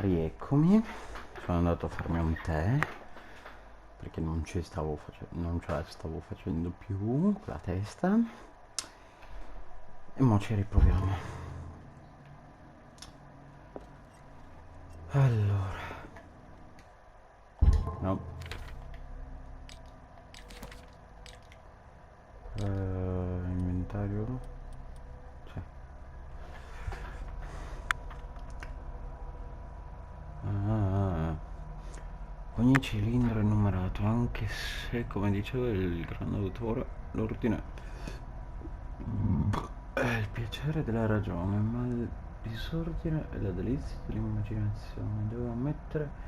Rieccomi, sono andato a farmi un tè perché non ce la stavo facendo più con la testa e mo ci riproviamo. Allora, no, inventario, cioè. Ogni cilindro è numerato, anche se, come diceva il grande autore, l'ordine è il piacere della ragione, ma il disordine è la delizia dell'immaginazione. Devo ammettere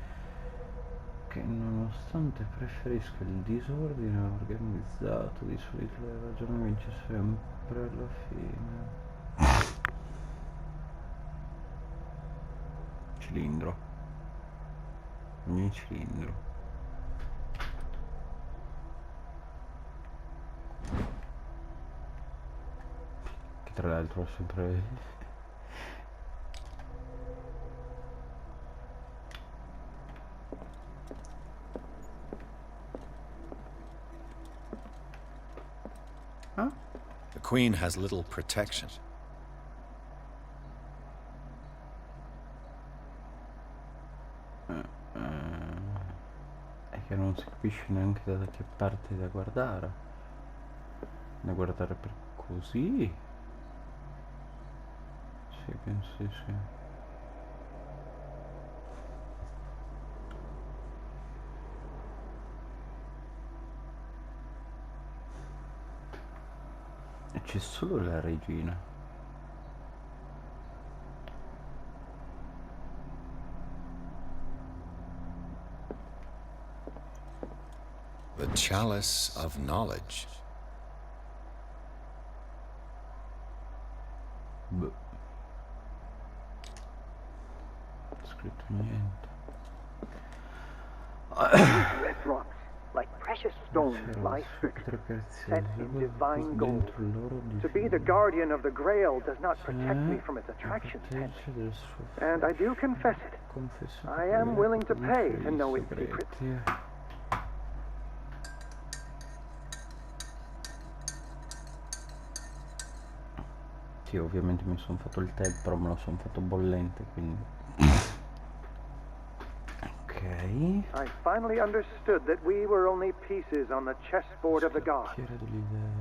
che nonostante preferisca il disordine organizzato, di solito la ragione vince sempre alla fine. Cilindro. Ogni cilindro. Che tra l'altro ho sempre... Ah? The Queen has little protection. È che non si capisce neanche da che parte da guardare. Da guardare per così? Sì, penso di sì. E c'è solo la regina. The chalice of knowledge. Boh. Scritto niente. Red rocks, like precious stones, lie fixed, set in divine gold. To be the guardian of the Grail does not protect me from its attractions, Henry. And I do confess it. I am willing to pay to know its secrets. Sì, ovviamente mi sono fatto il tè, però me lo sono fatto bollente, quindi... Ok. I finally understood that we were only pieces on the chessboard of the gods.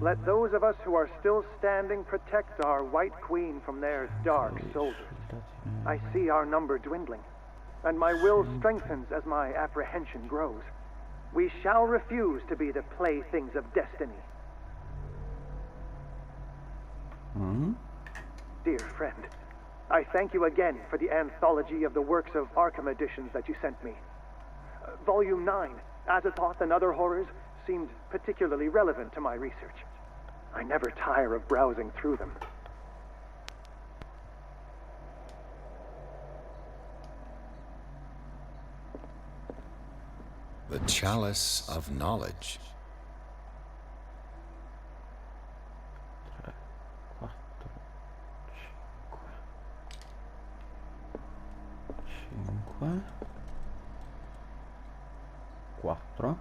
Let those of us who are still standing protect our White Queen from their dark soldiers. I see our number dwindling, and my will strengthens as my apprehension grows. We shall refuse to be the playthings of destiny. Dear friend, I thank you again for the anthology of the works of Arkham editions that you sent me. Volume 9, Azathoth and Other Horrors, seemed particularly relevant to my research. I never tire of browsing through them. The chalice of knowledge. 3, 4, 5, 4.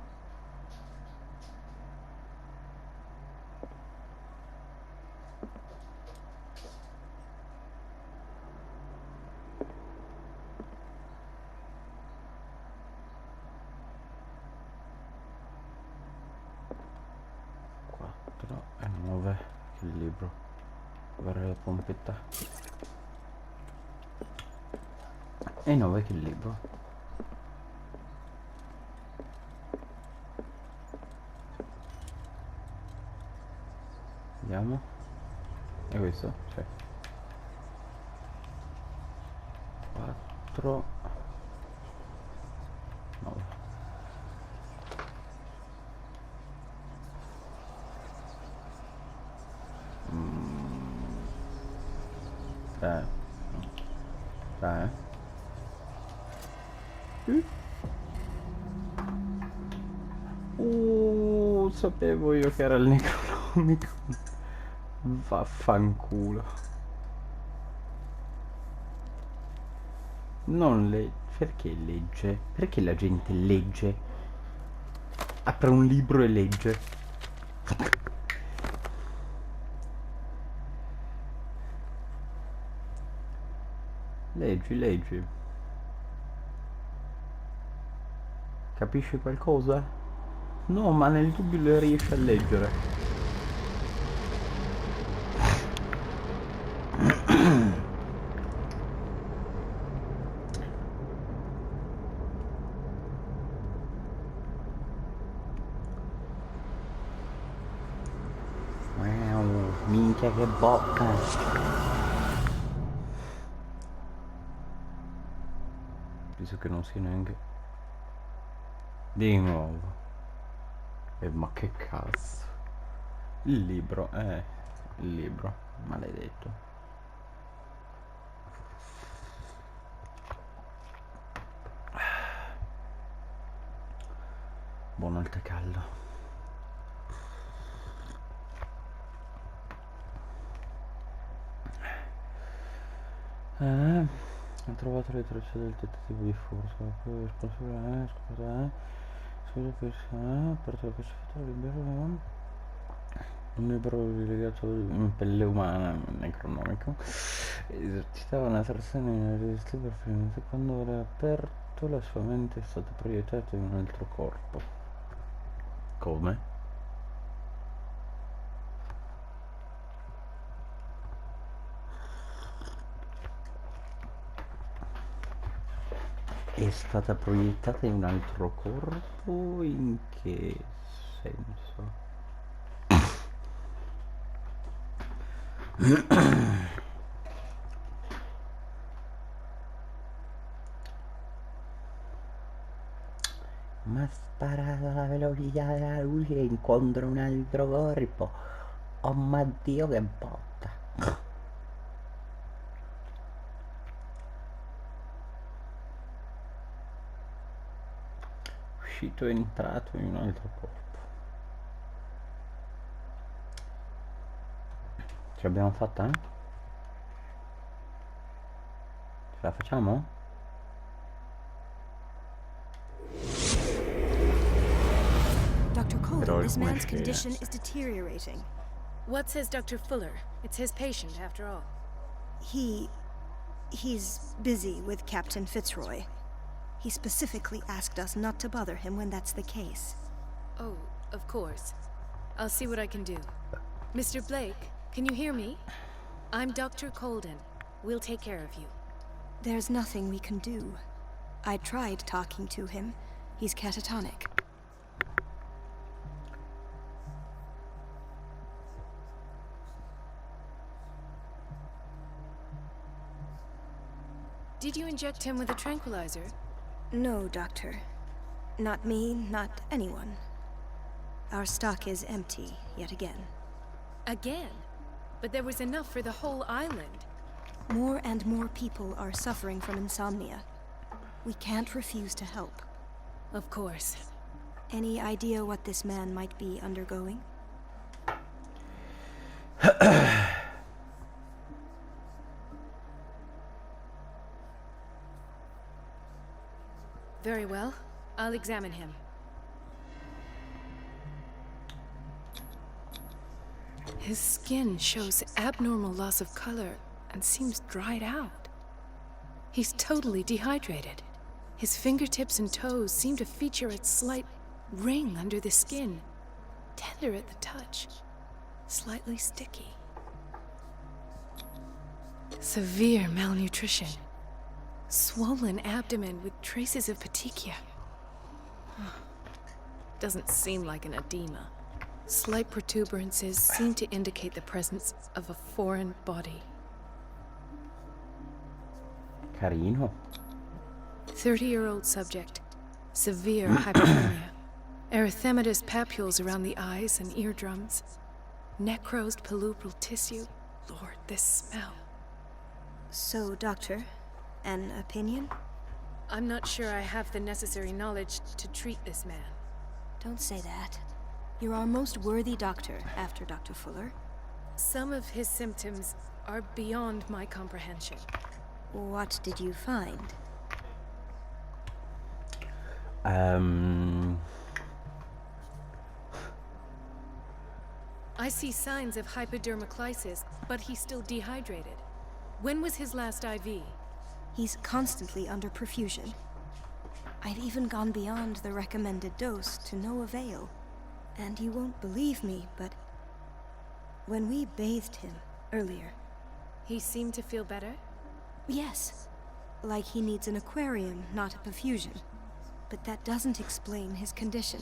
E 9 il libro. Guardare la pompetta. E 9 che il libro. Vediamo. E questo? Cioè 4 9. Sapevo io che era il Necronomicon. Vaffanculo. Non le... Perché legge? Perché la gente legge? Apre un libro e legge. Leggi, leggi. Capisci qualcosa? No, ma nel dubbio le riesci a leggere. Wow, minchia che bocca. Penso che non sia neanche... Di nuovo. Ma che cazzo. Il libro, il libro, maledetto. Buono il tè caldo. Ha trovato le tracce del tentativo di furto. Poi responsabile, scoperta, scusa persona, aperto la cacciata, libero. Un libro legato in pelle umana, necronomico. Esercitava una trazione irresistibile per finire. Quando l'ha aperto, la sua mente è stata proiettata in un altro corpo. Come? È stata proiettata in un altro corpo? In che senso? Ma ha sparato alla velocità della luce e incontra un altro corpo. Oh mio Dio, che botta. Uscito e entrato in un altro corpo. Ce l'abbiamo fatta, eh? Ce la facciamo? Dr. Colden, this man's condition is deteriorating. What says Dr. Fuller? It's his patient, after all. He's busy with Captain Fitzroy. He specifically asked us not to bother him when that's the case. Oh, of course. I'll see what I can do. Mr. Blake, can you hear me? I'm Dr. Colden. We'll take care of you. There's nothing we can do. I tried talking to him. He's catatonic. Did you inject him with a tranquilizer? No, Doctor. Not me, not anyone. Our stock is empty, yet again. Again? But there was enough for the whole island. More and more people are suffering from insomnia. We can't refuse to help. Of course. Any idea what this man might be undergoing? Very well. I'll examine him. His skin shows abnormal loss of color and seems dried out. He's totally dehydrated. His fingertips and toes seem to feature a slight ring under the skin. Tender at the touch. Slightly sticky. Severe malnutrition. Swollen abdomen with traces of petechia. Doesn't seem like an edema. Slight protuberances seem to indicate the presence of a foreign body. Carino. 30-year-old subject. Severe hypothermia. Erythematous papules around the eyes and eardrums. Necrosed palpebral tissue. Lord, this smell. So, Doctor, an opinion? I'm not sure I have the necessary knowledge to treat this man. Don't say that. You're our most worthy doctor after Dr. Fuller. Some of his symptoms are beyond my comprehension. What did you find? I see signs of hypodermoclysis, but he's still dehydrated. When was his last IV? He's constantly under perfusion. I've even gone beyond the recommended dose to no avail. And you won't believe me, but when we bathed him earlier... He seemed to feel better? Yes. Like he needs an aquarium, not a perfusion. But that doesn't explain his condition.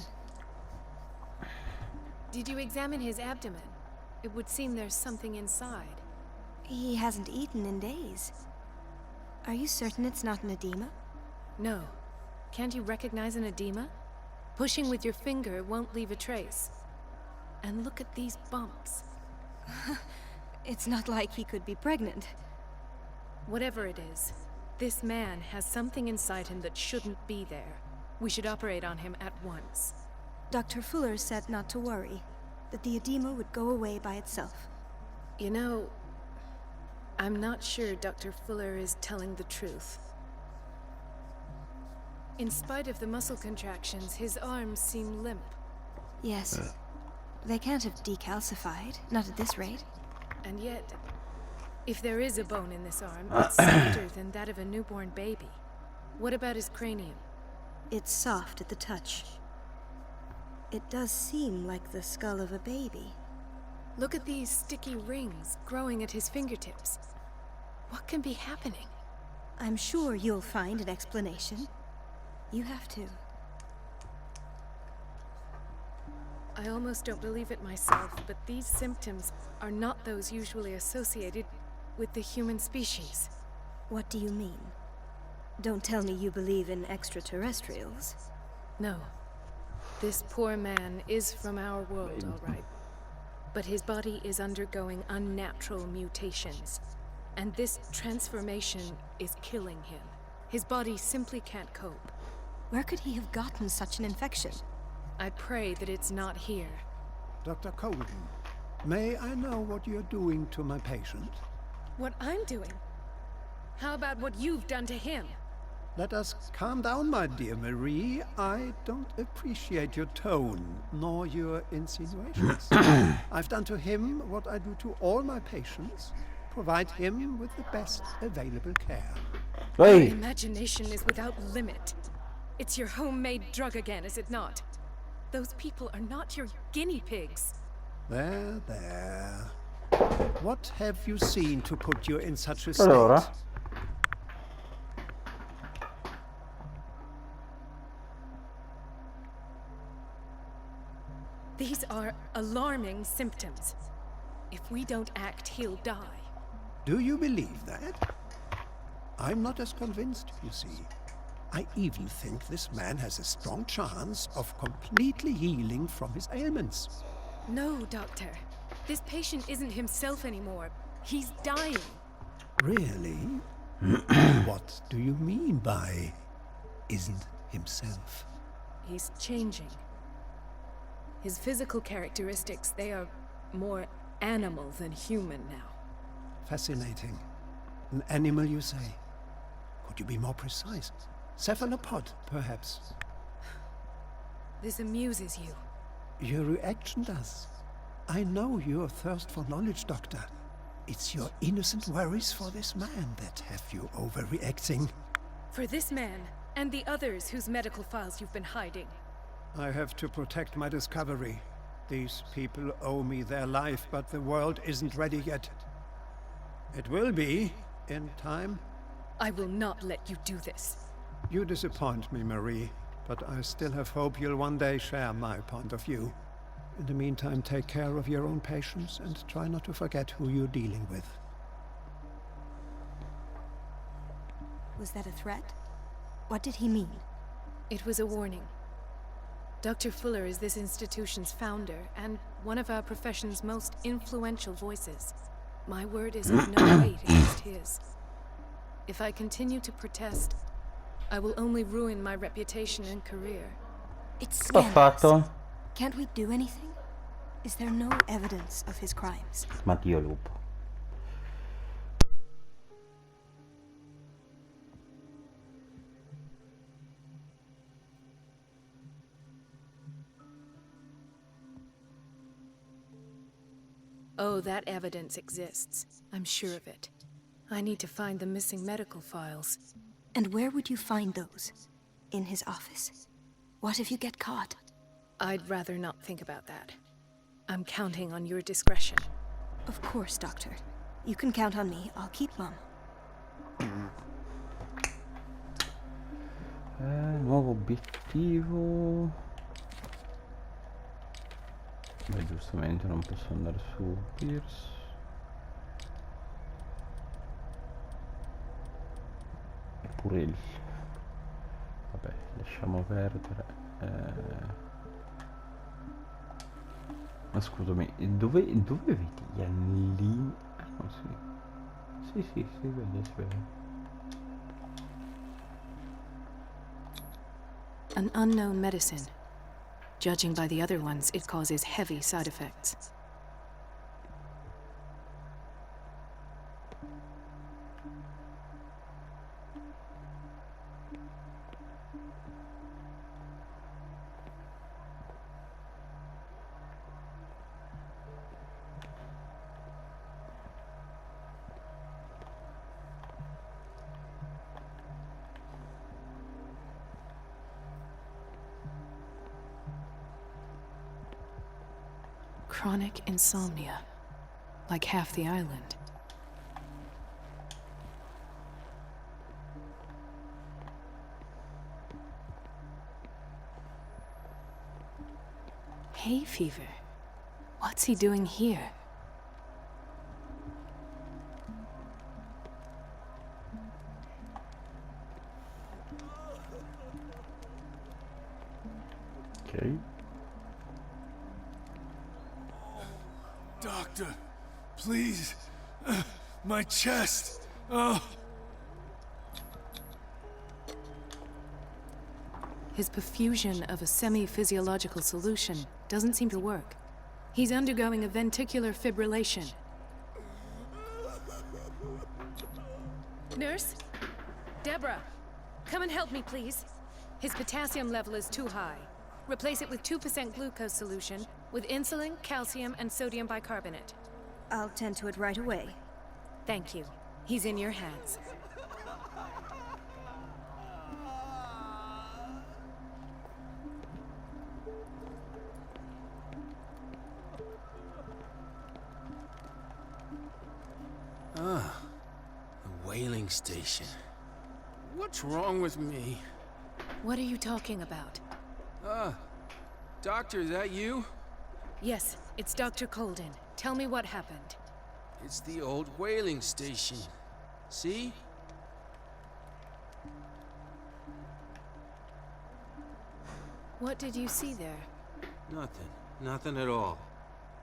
Did you examine his abdomen? It would seem there's something inside. He hasn't eaten in days. Are you certain it's not an edema? No. Can't you recognize an edema? Pushing with your finger won't leave a trace. And look at these bumps. It's not like he could be pregnant. Whatever it is, this man has something inside him that shouldn't be there. We should operate on him at once. Dr. Fuller said not to worry, that the edema would go away by itself. You know, I'm not sure Dr. Fuller is telling the truth. In spite of the muscle contractions, his arms seem limp. Yes. They can't have decalcified, not at this rate. And yet, if there is a bone in this arm, it's softer than that of a newborn baby. What about his cranium? It's soft at the touch. It does seem like the skull of a baby. Look at these sticky rings growing at his fingertips. What can be happening? I'm sure you'll find an explanation. You have to. I almost don't believe it myself, but these symptoms are not those usually associated with the human species. What do you mean? Don't tell me you believe in extraterrestrials. No. This poor man is from our world, all right. But his body is undergoing unnatural mutations. And this transformation is killing him. His body simply can't cope. Where could he have gotten such an infection? I pray that it's not here. Dr. Colden, may I know what you're doing to my patient? What I'm doing? How about what you've done to him? Let us calm down, my dear Marie. I don't appreciate your tone, nor your insinuations. I've done to him what I do to all my patients. Provide him with the best available care. Your Hey! imagination is without limit. It's your homemade drug again, is it not? Those people are not your guinea pigs. There, there. What have you seen to put you in such a state? Allora? These are alarming symptoms. If we don't act, he'll die. Do you believe that? I'm not as convinced, you see. I even think this man has a strong chance of completely healing from his ailments. No, Doctor. This patient isn't himself anymore. He's dying. Really? What do you mean by isn't himself? He's changing. His physical characteristics, they are more animal than human now. Fascinating. An animal, you say? Could you be more precise? Cephalopod, perhaps? This amuses you. Your reaction does. I know your thirst for knowledge, Doctor. It's your innocent worries for this man that have you overreacting. For this man, and the others whose medical files you've been hiding. I have to protect my discovery. These people owe me their life, but the world isn't ready yet. It will be, in time. I will not let you do this. You disappoint me, Marie, but I still have hope you'll one day share my point of view. In the meantime, take care of your own patients and try not to forget who you're dealing with. Was that a threat? What did he mean? It was a warning. Dr. Fuller is this institution's founder and one of our profession's most influential voices. My word is of no weight against his. If I continue to protest, I will only ruin my reputation and career. It's L'ho scandalous. fatto. Can't we do anything? Is there no evidence of his crimes? Ma Dio lupo. Oh, that evidence exists. I'm sure of it. I need to find the missing medical files. And where would you find those? In his office? What if you get caught? I'd rather not think about that. I'm counting on your discretion. Of course, Doctor. You can count on me. I'll keep mum. Nuovo obiettivo. Beh, giustamente non posso andare su Pierce. Eppure il... Vabbè, lasciamo perdere. Ma scusami, dove vedi gli anellini? Ah no, sì. Sì, si vede, si vede. An unknown medicine. Judging by the other ones, it causes heavy side effects. Chronic insomnia, like half the island. Hay fever. What's he doing here? Okay. Doctor, please. My chest. Oh. His perfusion of a semi-physiological solution doesn't seem to work. He's undergoing a ventricular fibrillation. Nurse? Deborah, come and help me, please. His potassium level is too high. Replace it with 2% glucose solution with insulin, calcium, and sodium bicarbonate. I'll tend to it right away. Thank you. He's in your hands. Ah, the whaling station. What's wrong with me? What are you talking about? Doctor, is that you? Yes, it's Dr. Colden. Tell me what happened. It's the old whaling station. See? What did you see there? Nothing. Nothing at all.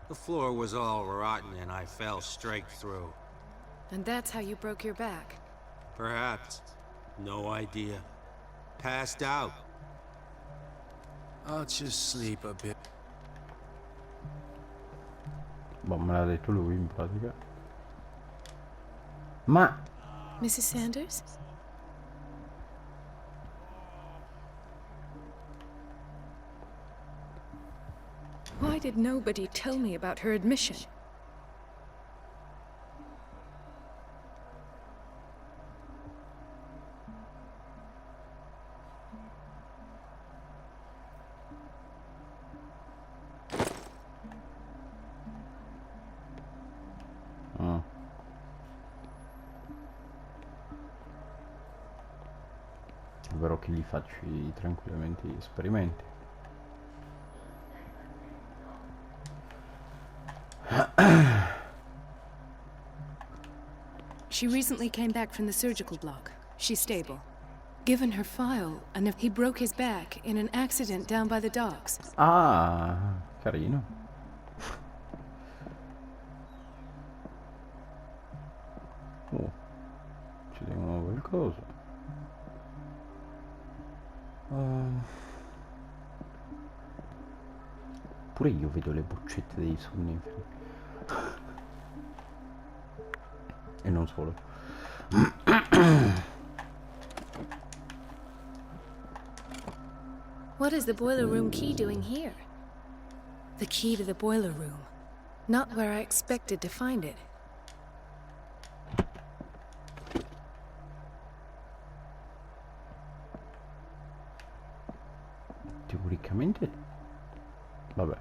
The floor was all rotten and I fell straight through. And that's how you broke your back? Perhaps. No idea. Passed out. I'll just sleep a bit. Boh, me l'ha detto lui in pratica. Ma... Mrs. Sanders? Why did nobody tell me about her admission? Spero che gli facci tranquillamente gli esperimenti. She recently came back from the surgical block. She's stable. Given her file, and if he broke his back in an accident down by the docks. Ah, carino. Oh, ci dicono qualcosa. Pure io vedo le boccette dei sonniferi. E non solo. What is the boiler room key doing here? The key to the boiler room. Not where I expected to find it. Teoricamente? Vabbè.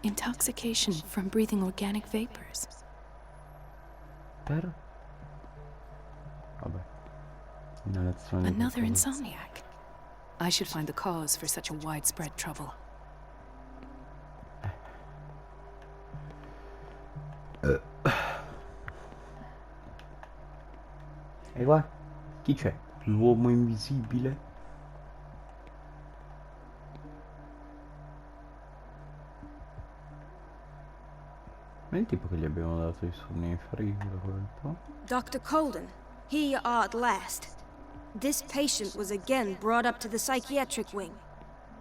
Intoxication from breathing organic vapors. Per? Vabbè. Inalazione di Another qualcosa. insomniac. I should find the cause for such a widespread trouble. E qua? Chi c'è? L'uomo invisibile? Ma è il tipo che gli abbiamo dato i sonniferi da quel po'? Dr. Colden, here you are at last. This patient was again brought up to the psychiatric wing.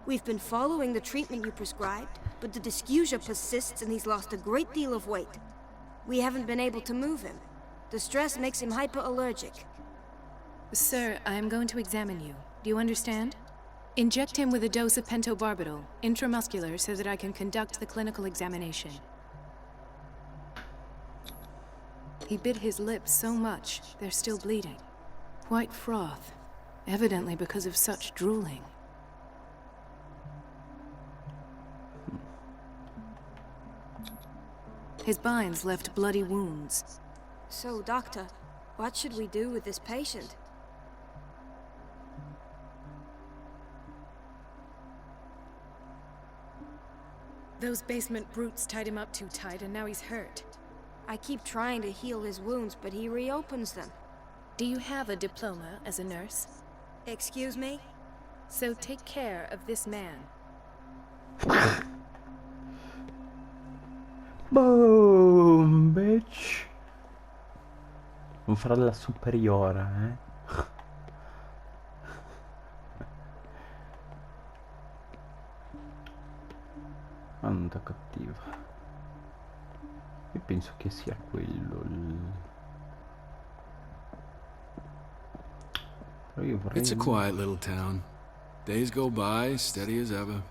We've been following the treatment you prescribed, but the dysgeusia persists and he's lost a great deal of weight. We haven't been able to move him. The stress makes him hyperallergic. Sir, I am going to examine you. Do you understand? Inject him with a dose of pentobarbital, intramuscular, so that I can conduct the clinical examination. He bit his lips so much, they're still bleeding. White froth, evidently because of such drooling. His binds left bloody wounds. So, Doctor, what should we do with this patient? Those basement brutes tied him up too tight, and now he's hurt. I keep trying to heal his wounds, but he reopens them. Do you have a diploma as a nurse? Excuse me? So take care of this man. Boom, bitch. Non farà la superiora, Quanta cattiva. Io penso che sia quello Però io vorrei... It's a quiet little town. Days go by, steady as ever.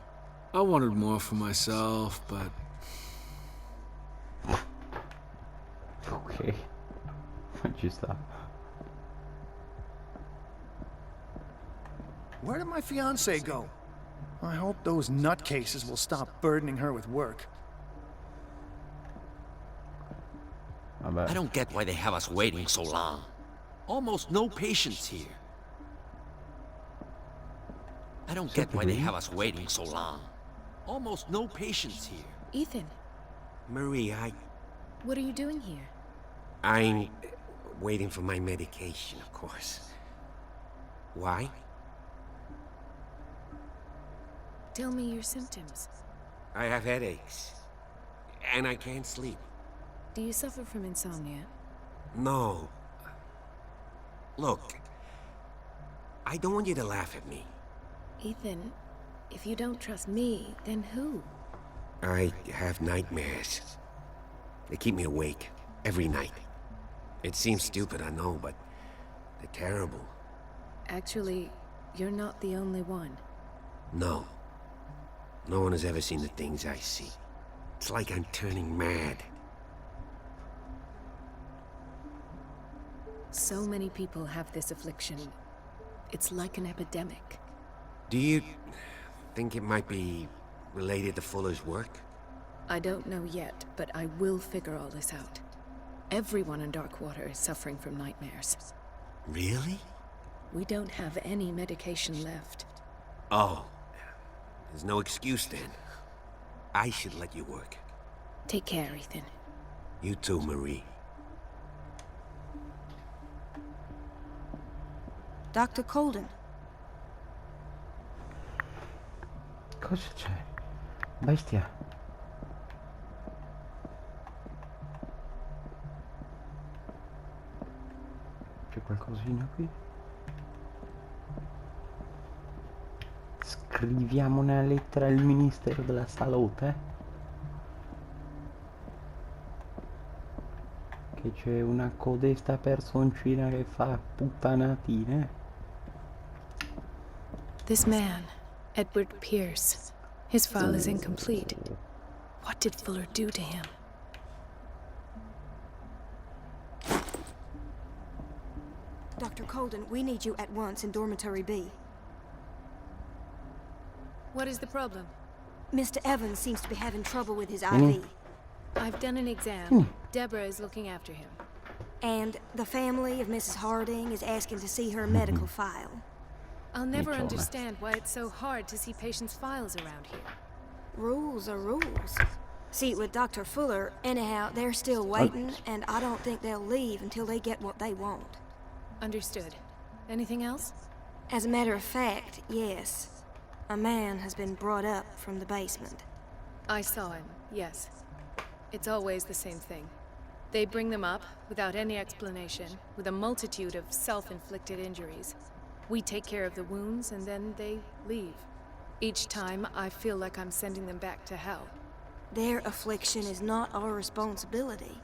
I wanted more for myself, but... Ok. Ma ci sta. Where did my fiancée go? I hope those nutcases will stop burdening her with work. Vabbè. I don't get why they have us waiting so long. Almost no patients here. I don't get why they have us waiting so long. Almost no patients here. Ethan, Marie, what are you doing here? I'm waiting for my medication, of course. Why? Tell me your symptoms. I have headaches. And I can't sleep. Do you suffer from insomnia? No. Look, I don't want you to laugh at me. Ethan, if you don't trust me, then who? I have nightmares. They keep me awake every night. It seems stupid, I know, but they're terrible. Actually, you're not the only one. No. No one has ever seen the things I see. It's like I'm turning mad. So many people have this affliction. It's like an epidemic. Do you think it might be related to Fuller's work? I don't know yet, but I will figure all this out. Everyone in Darkwater is suffering from nightmares. Really? We don't have any medication left. Oh. There's no excuse then. I should let you work. Take care, Ethan. You too, Marie. Dr. Colden. Cosa c'è? Bestia. C'è qualcosina qui? Scriviamo una lettera al Ministero della Salute. Che c'è una codesta personcina che fa puttanatine. This man, Edward Pierce, His file is incomplete. What did Fuller do to him? Dr. Colden, we need you at once in Dormitory B. What is the problem? Mr. Evans seems to be having trouble with his IV. I've done an exam. Deborah is looking after him. And the family of Mrs. Harding is asking to see her medical file. I'll never understand why it's so hard to see patients' files around here. Rules are rules. See, with Dr. Fuller, anyhow, they're still waiting, and I don't think they'll leave until they get what they want. Understood. Anything else? As a matter of fact, yes. A man has been brought up from the basement. I saw him, yes. It's always the same thing. They bring them up, without any explanation, with a multitude of self-inflicted injuries. We take care of the wounds, and then they leave. Each time, I feel like I'm sending them back to hell. Their affliction is not our responsibility.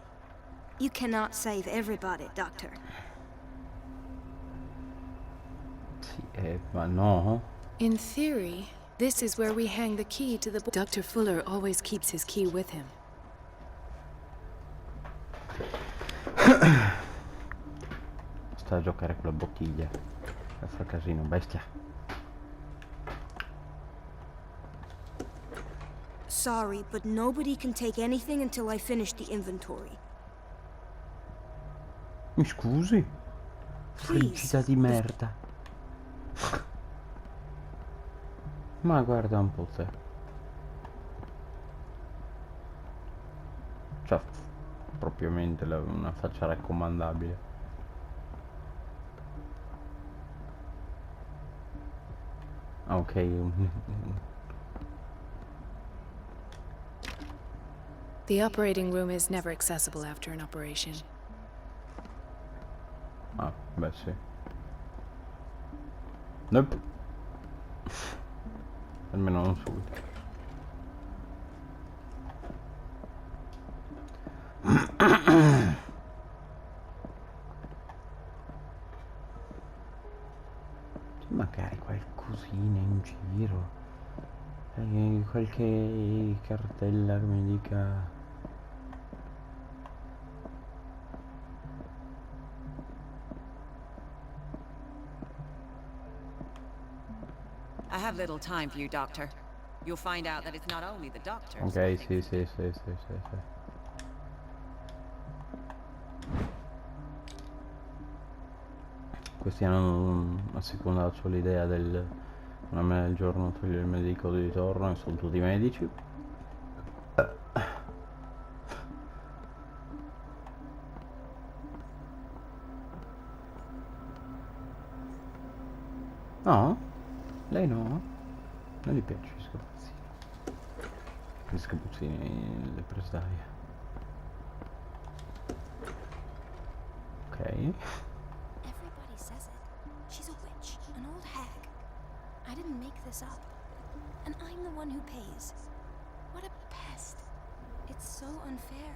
You cannot save everybody, Doctor. Sì, ma no. In theory, this is where we hang the key to the... Dr. Fuller always keeps his key with him. Sta a giocare con la bottiglia. Che fa casino, bestia. Sorry, but nobody can take anything until I finish the inventory. Mi scusi? Frigida di merda. Ma guarda un po' te. Cioè, propriamente una faccia raccomandabile. Ok. The operating room is never accessible after an operation. Ah, beh sì. Nope. Almeno non subito. C'è magari qualcosina in giro. Qualche cartella che mi dica... I have little time for you, Doctor. You'll find out that it's not only the doctor. Ok, sì. Questi hanno assecondato solo l'idea del una mela al giorno toglie il medico di ritorno e sono tutti medici. No? Lei no? Non gli piace gli scapuzzini. Gli scapuzzini le prese d'aria. Ok. Everybody says it. She's a witch, an old hag. I didn't make this up. And I'm the one who pays. What a pest. It's so unfair.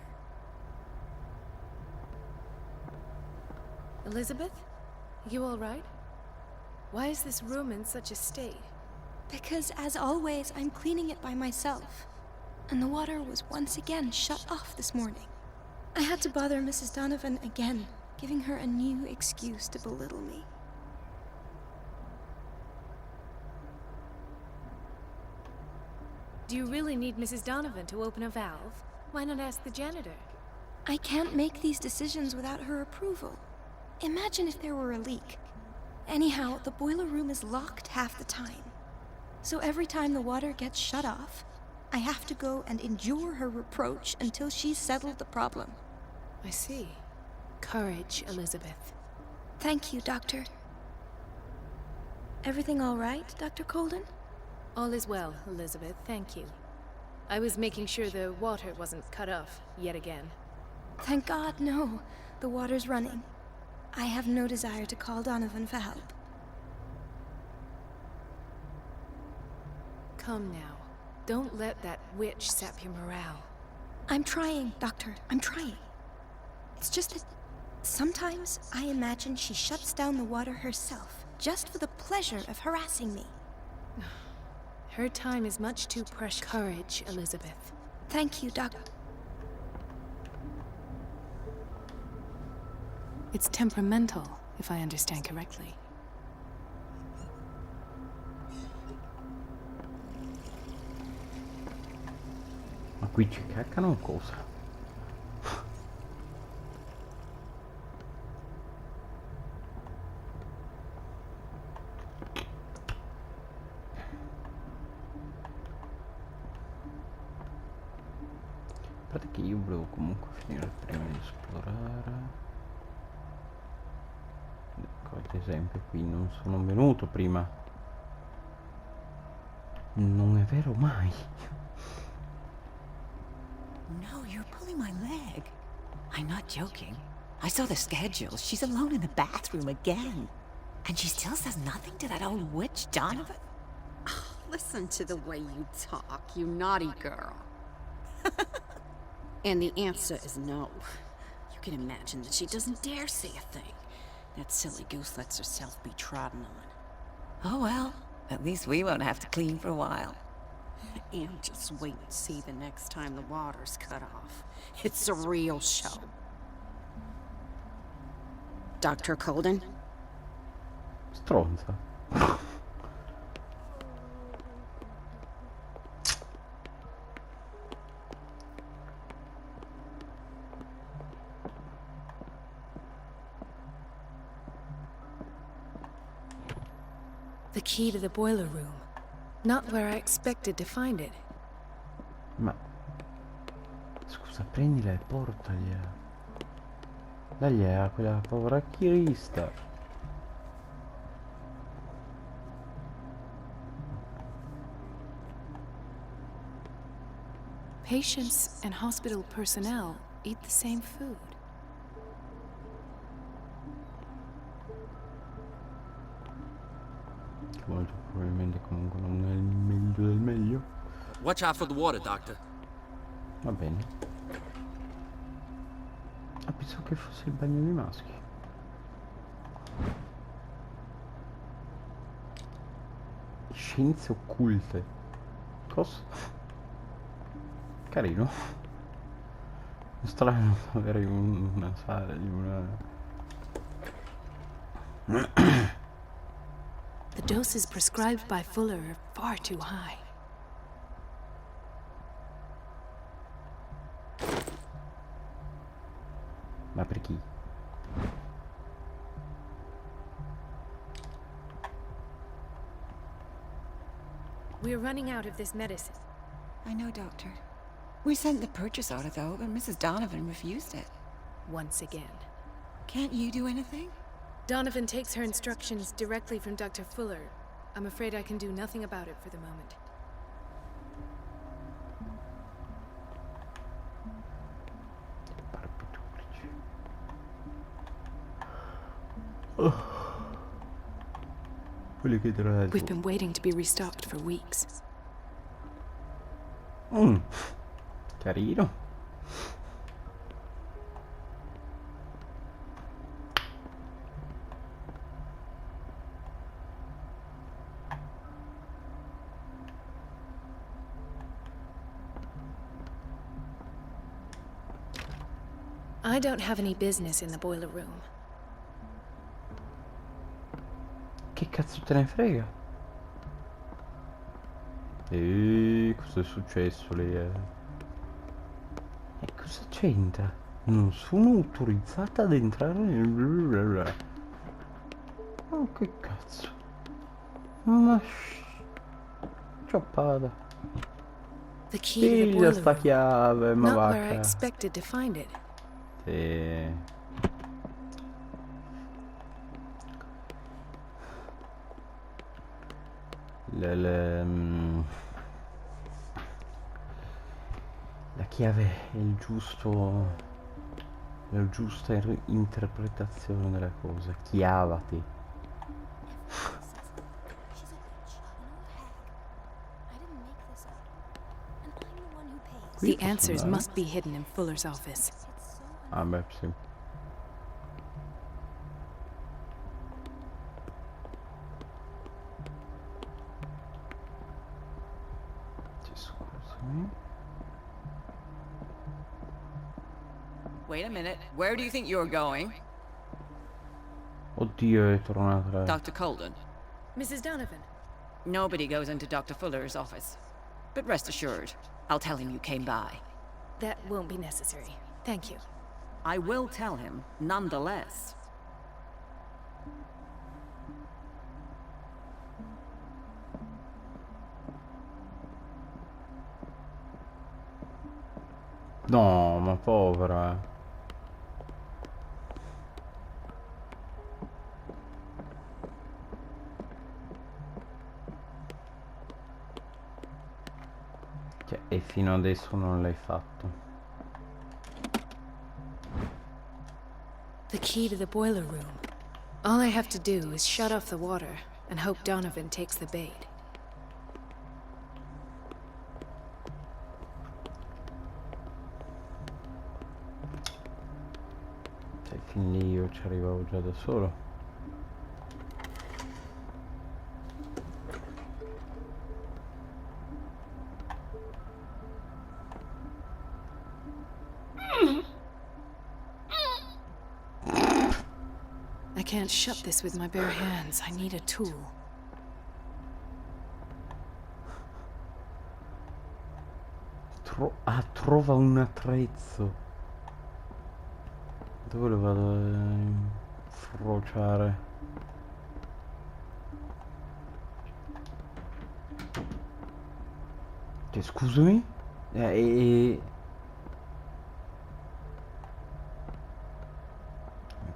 Elizabeth? You all right? Why is this room in such a state? Because, as always, I'm cleaning it by myself. And the water was once again shut off this morning. I had to bother Mrs. Donovan again, giving her a new excuse to belittle me. Do you really need Mrs. Donovan to open a valve? Why not ask the janitor? I can't make these decisions without her approval. Imagine if there were a leak. Anyhow, the boiler room is locked half the time. So every time the water gets shut off, I have to go and endure her reproach until she's settled the problem. I see. Courage, Elizabeth. Thank you, Doctor. Everything all right, Dr. Colden? All is well, Elizabeth, thank you. I was making sure the water wasn't cut off yet again. Thank God, no. The water's running. I have no desire to call Donovan for help. Come now. Don't let that witch sap your morale. I'm trying, Doctor. I'm trying. It's just that sometimes I imagine she shuts down the water herself, just for the pleasure of harassing me. Her time is much too precious. Courage, Elizabeth. Thank you, Doc. It's temperamental, if I understand correctly. Ma qui ci caccano o cosa? A parte che io volevo comunque finire prima di esplorare. Ecco, ad esempio qui non sono venuto prima. Non è vero mai. No, you're pulling my leg. I'm not joking. I saw the schedule. She's alone in the bathroom again. And she still says nothing to that old witch, Donovan? Oh, listen to the way you talk, you naughty girl. And the answer is no. You can imagine that she doesn't dare say a thing. That silly goose lets herself be trodden on. Oh well, at least we won't have to clean for a while. And just wait and see the next time the water's cut off. It's a real show. Dr. Colden? Stronza. The key to the boiler room. Not where I expected to find it. Ma scusa, prendila e portagliela. Dagliela a quella povera chirista. Patients and hospital personnel eat the same food. Molto probabilmente comunque non è il meglio del meglio. Watch out for the water, Doctor. Va bene. Ah, pensavo che fosse il bagno dei maschi. Scienze occulte. Cosa? Carino. Strano avere una sala di una... The doses prescribed by Fuller are far too high. Ma per chi? We're running out of this medicine. I know, Doctor. We sent the purchase order, though, but Mrs. Donovan refused it. Once again. Can't you do anything? Donovan takes her instructions directly from Dr. Fuller. I'm afraid I can do nothing about it for the moment. We've been waiting to be restocked for weeks. Carino. I don't have any business in the boiler room. Che cazzo te ne frega? E cosa è successo lì? E cosa c'entra? Non sono autorizzata ad entrare nel... Oh, che cazzo? Ma... Ciappata. The key to the boiler sta room. chiave, ma Not where I vacca. expected to find it. Sì. La chiave è il giusto, la giusta interpretazione delle cose. Chiavati. The answers must be hidden in Fuller's office. Ah beh, sì. Scusami. Wait a minute. Where do you think you're going? Oddio, è tornata. Dr. Colden. Mrs. Donovan. Nobody goes into Dr. Fuller's office. But rest assured, I'll tell him you came by. That won't be necessary. Thank you. I will tell him, nonetheless. No, ma povera. Cioè, e fino adesso non l'hai fatto. The key to the boiler room. All I have to do is shut off the water and hope Donovan takes the bait. Cioè, fin lì io ci arrivavo già da solo. I can't shut this with my bare hands. I need a tool. Trova un attrezzo. Dove lo vado a infrociare? Cioè, scusami? Mi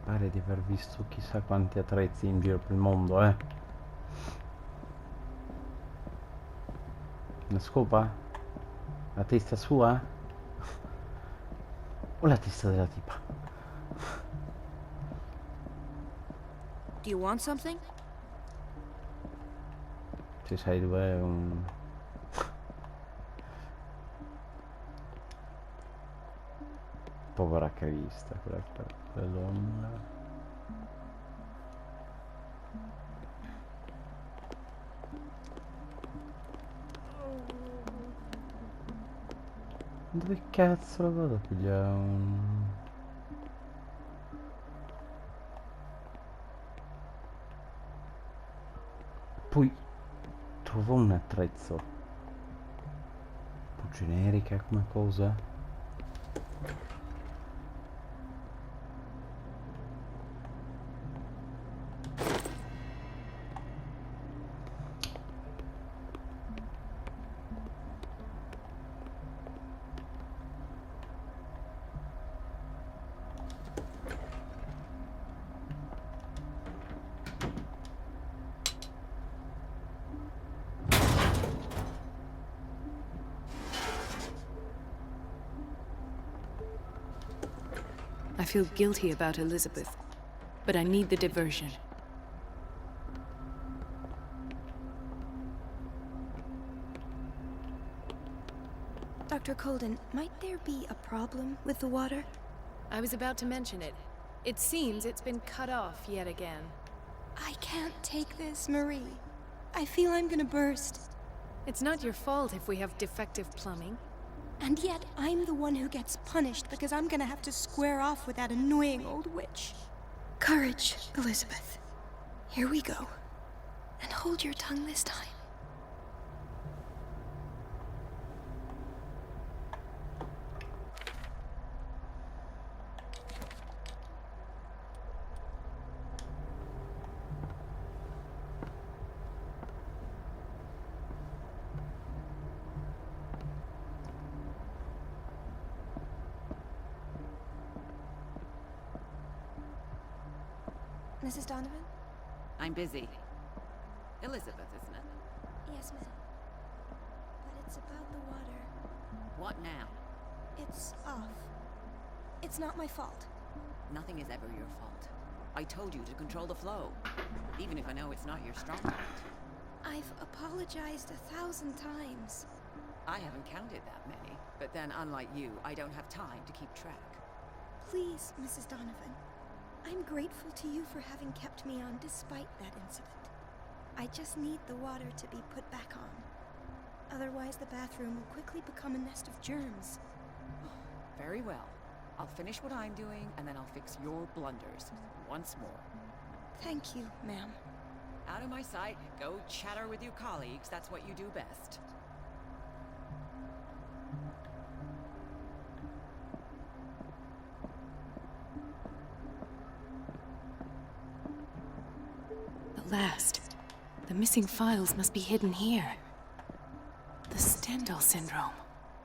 pare di aver visto chissà quanti attrezzi in giro per il mondo, Una scopa? La testa sua? O la testa della tipa? Do you want something? Se sai dov'è un... Povera Crista, quella donna. Dove cazzo la vado a pigliare un... Poi trovo un attrezzo un po' generica come cosa. I feel guilty about Elizabeth, but I need the diversion. Dr. Colden, might there be a problem with the water? I was about to mention it. It seems it's been cut off yet again. I can't take this, Marie. I feel I'm gonna burst. It's not your fault if we have defective plumbing. And yet, I'm the one who gets punished because I'm gonna have to square off with that annoying old witch. Courage, Elizabeth. Here we go. And hold your tongue this time. Mrs. Donovan? I'm busy. Elizabeth, isn't it? Yes, ma'am. But it's about the water. What now? It's off. It's not my fault. Nothing is ever your fault. I told you to control the flow, even if I know it's not your strong point. I've apologized 1,000 times. I haven't counted that many, but then unlike you, I don't have time to keep track. Please, Mrs. Donovan. I'm grateful to you for having kept me on despite that incident. I just need the water to be put back on. Otherwise, the bathroom will quickly become a nest of germs. Very well. I'll finish what I'm doing, and then I'll fix your blunders once more. Thank you, ma'am. Out of my sight, go chatter with your colleagues. That's what you do best. The last. The missing files must be hidden here. The Stendhal syndrome.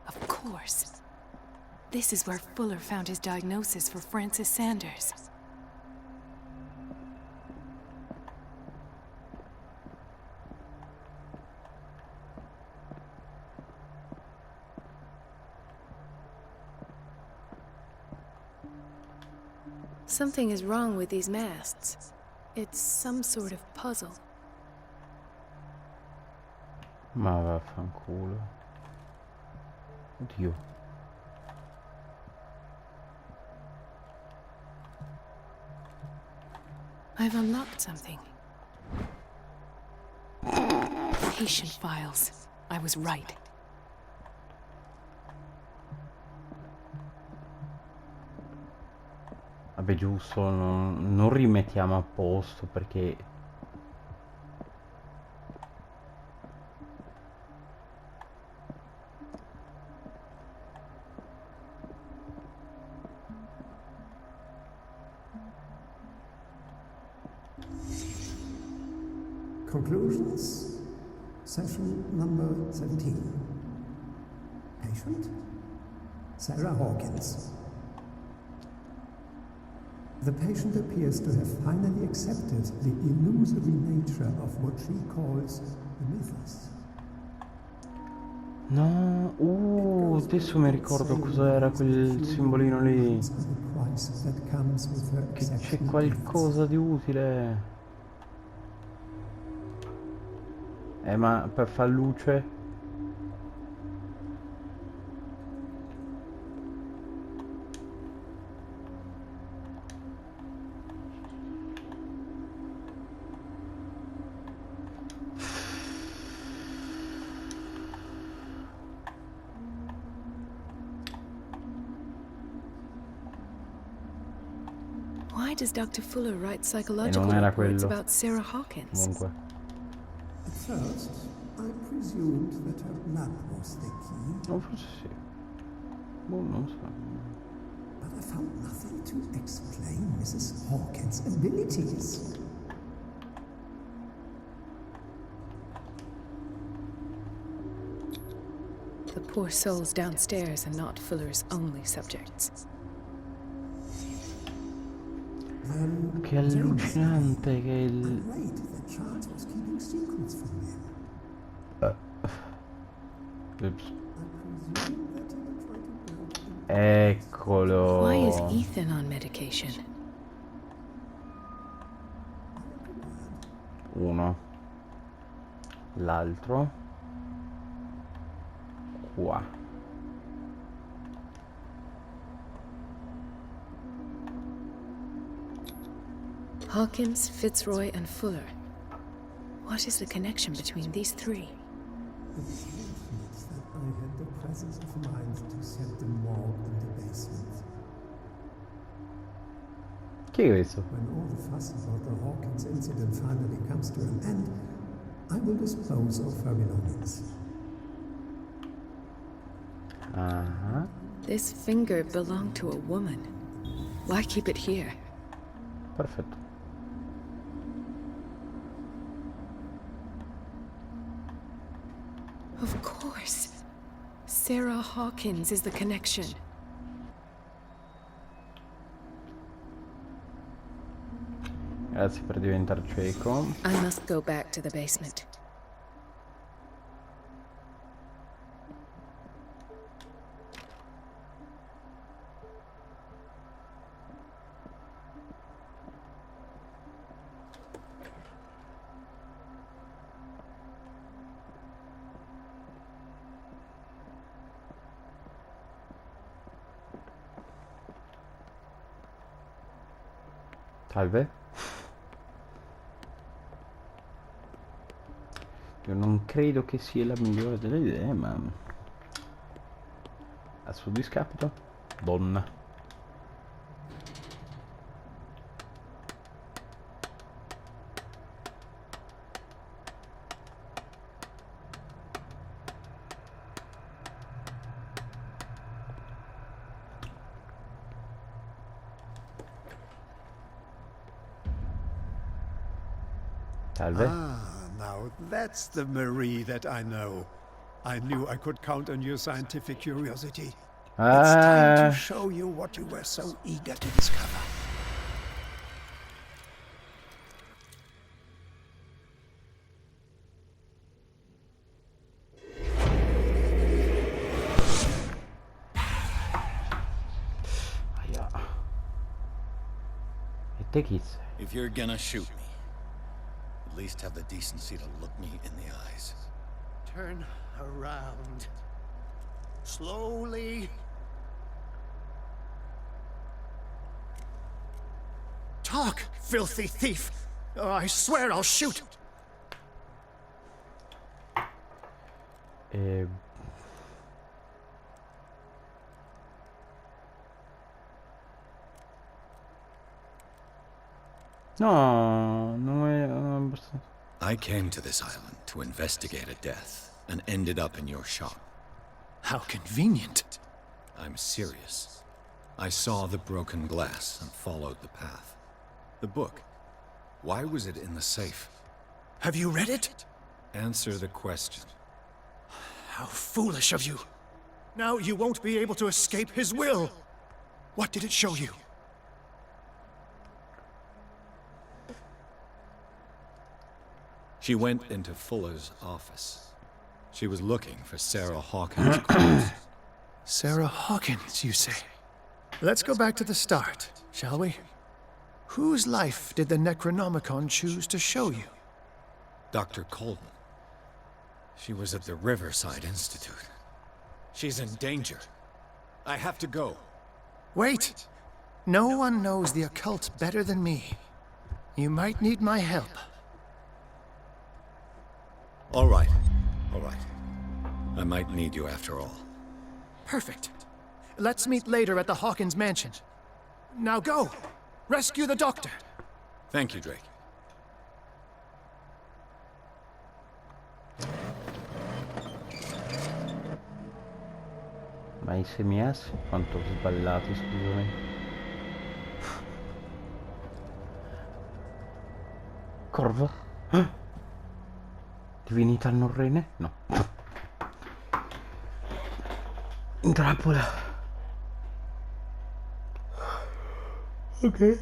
Of course. This is where Fuller found his diagnosis for Francis Sanders. Something is wrong with these masts. It's some sort of puzzle. Ma vaffanculo. Oddio. I've unlocked something. Patient files. I was right. Vabbè, giusto, non rimettiamo a posto perché... Conclusions. Session number 17. Patient? Sarah Hawkins. The patient appears to have finally accepted the illusory nature of what she calls the mythos. No, adesso mi ricordo cos'era quel simbolino lì. Che c'è qualcosa di utile. Ma per far luce... Why does Dr. Fuller write psychological reports about Sarah Hawkins? Comunque. At first, I presumed that her blood was the key. Oh, forse sì. Boh, non so. But I found nothing to explain Mrs. Hawkins' abilities. The poor souls downstairs are not Fuller's only subjects. Che allucinante che il... Oops. Eccolo. Why is Ethan on medication? Uno. L'altro. Qua. Hawkins, Fitzroy, and Fuller. What is the connection between these three? It fortunate that I had the presence of mind to set the morgue in the basement. Chi è questo? When all the fuss about the Hawkins incident finally comes to an end, I will dispose of her belongings. This finger belonged to a woman. Why keep it here? Perfetto. Of course. Sarah Hawkins is the connection. Grazie per diventare cieco. I must go back to the basement. Salve. Io non credo che sia la migliore delle idee, ma a suo discapito, donna. Salve. Ah, now that's the Marie that I know. I knew I could count on your scientific curiosity. It's time to show you what you were so eager to discover. If you're gonna shoot me, at least have the decency to look me in the eyes. Turn around. Slowly. Talk, filthy thief! Or I swear I'll shoot! No, non è abbastanza. I came to this island to investigate a death and ended up in your shop. How convenient. I'm serious. I saw the broken glass and followed the path. The book. Why was it in the safe? Have you read it? Answer the question. How foolish of you. Now you won't be able to escape his will. What did it show you? She went into Fuller's office. She was looking for Sarah Hawkins' clues. Sarah Hawkins, you say? Let's go back to the start, shall we? Whose life did the Necronomicon choose to show you? Dr. Colton. She was at the Riverside Institute. She's in danger. I have to go. Wait! No one knows the occult better than me. You might need my help. All right. All right. I might need you after all. Perfect. Let's meet later at the Hawkins mansion. Now go! Rescue the doctor! Thank you, Drake. Ma i semiassi quanto sballati, scusami. Corvo? Divinità non rene? No. In trappola. Ok.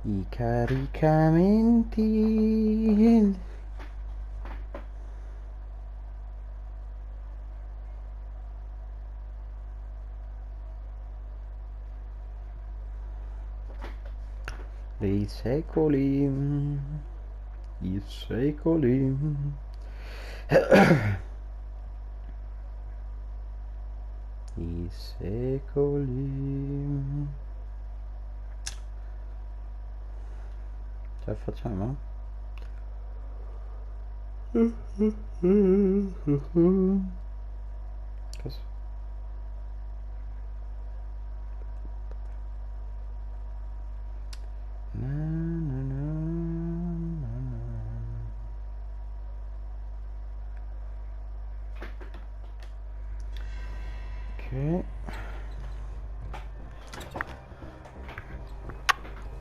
I caricamenti. Dei secoli. I secoli. I secoli. Ce la facciamo? Cosa? Na, na, na, na, na. Ok.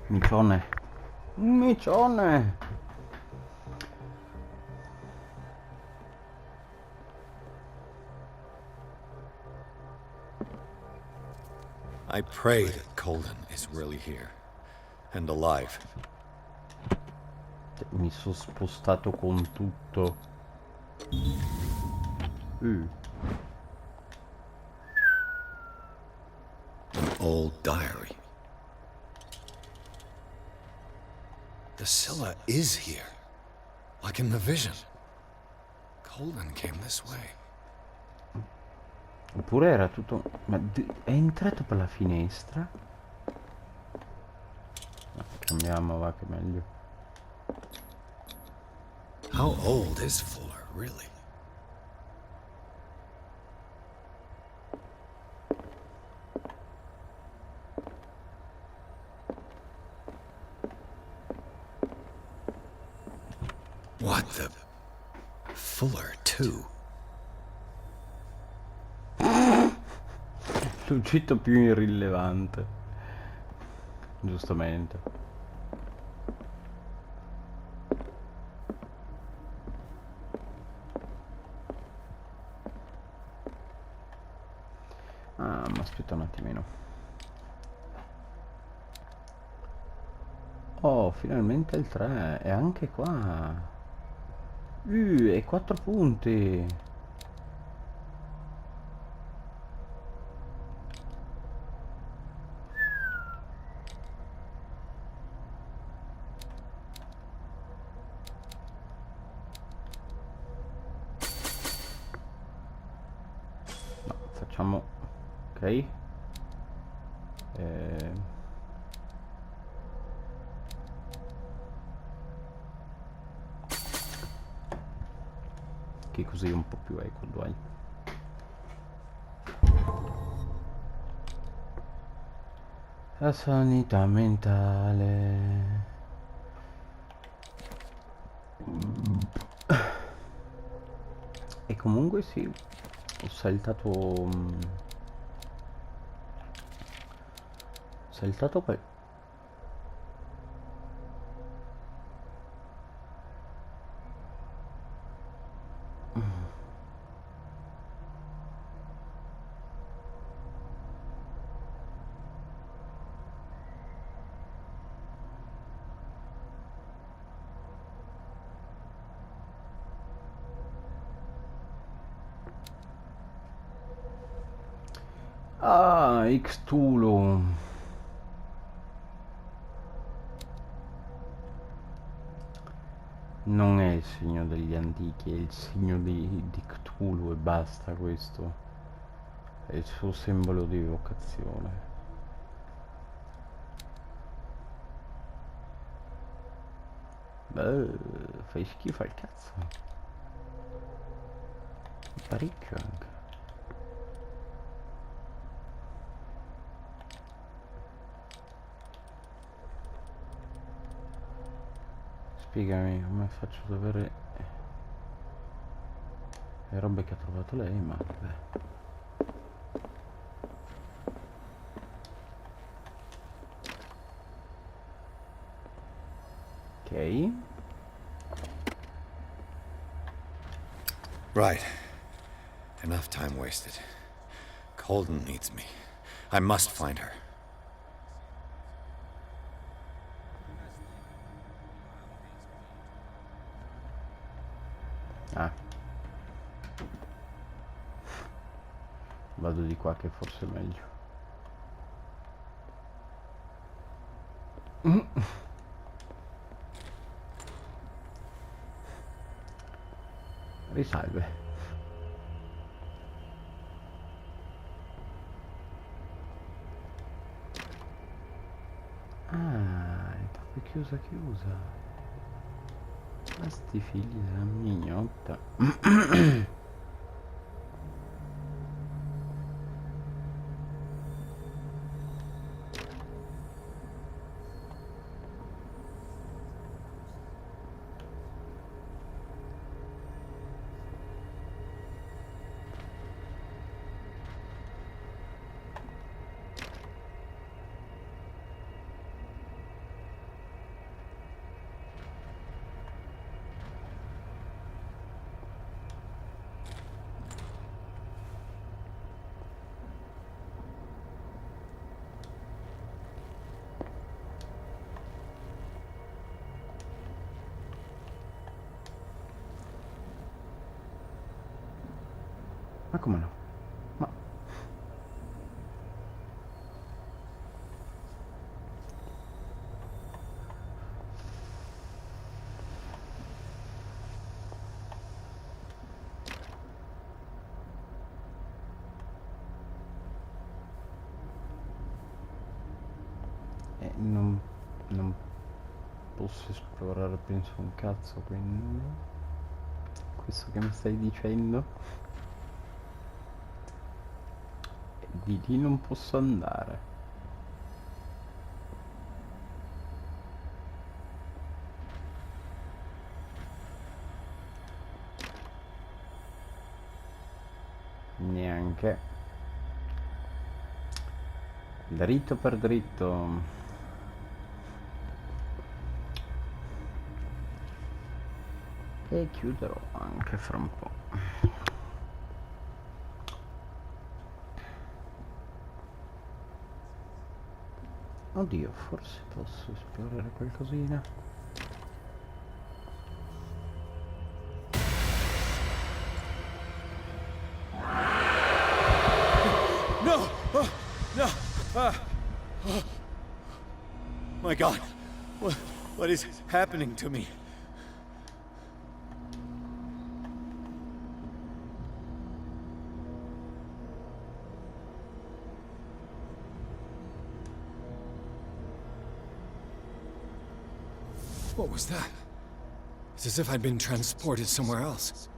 Micione. Un micione. I pray that Colden is really here. And alive. Mi sono spostato con tutto. An old diary. Drusilla is here. Like in the vision. Colden came this way. Oppure era tutto... Ma è entrato per la finestra? No, cambiamo, va che meglio. How old is Fuller, really? What the... Fuller, too. L'oggetto più irrilevante. Giustamente. Ah, ma aspetta un attimino. Oh, finalmente il 3. E anche qua. E 4 punti. No, facciamo... Ok. Che così un po' più equo, dai. La sanità mentale. E comunque sì, ho saltato quel... Ah, Cthulhu. Non è il segno degli antichi, è il segno di Cthulhu e basta questo. È il suo simbolo di evocazione. Beh, fai schifo al cazzo. Parecchio anche. Spiegami come faccio ad avere le robe che ha trovato lei, ma vabbè. Ok. Right. Enough time wasted. Colden needs me. I must find her. Ah. Vado di qua che forse è meglio. Risalve. Ah, è proprio chiusa. Ma sti figli della mignotta. come no? Ma... non posso esplorare, penso, un cazzo, quindi... Questo che mi stai dicendo? Di lì non posso andare. Neanche. Dritto per dritto. E chiuderò anche fra un po'. Oddio, forse posso esplorare qualcosina. No! Oh, no! Oh. My God! What is happening to me? What was that? It's as if I'd been transported somewhere else.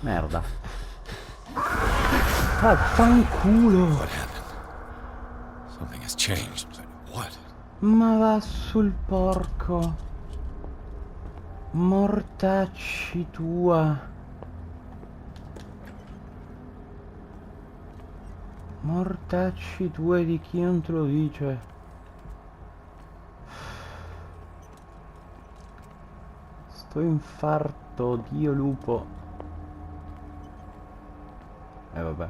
Merda. Vaffanculo. What happened? Something has changed, but what? Ma va sul porco. Mortacci tua. Mortacci tua di chi non te lo dice. Sto infarto, Dio lupo. Vabbè.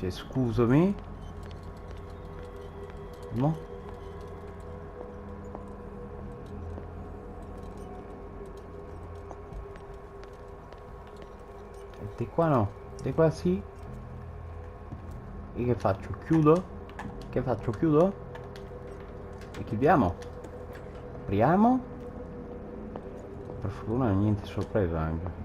Scusami. No? Di qua no, di qua sì. E che faccio? Chiudo? Che faccio? Chiudo? E chiudiamo? Apriamo? Per fortuna niente sorpresa anche.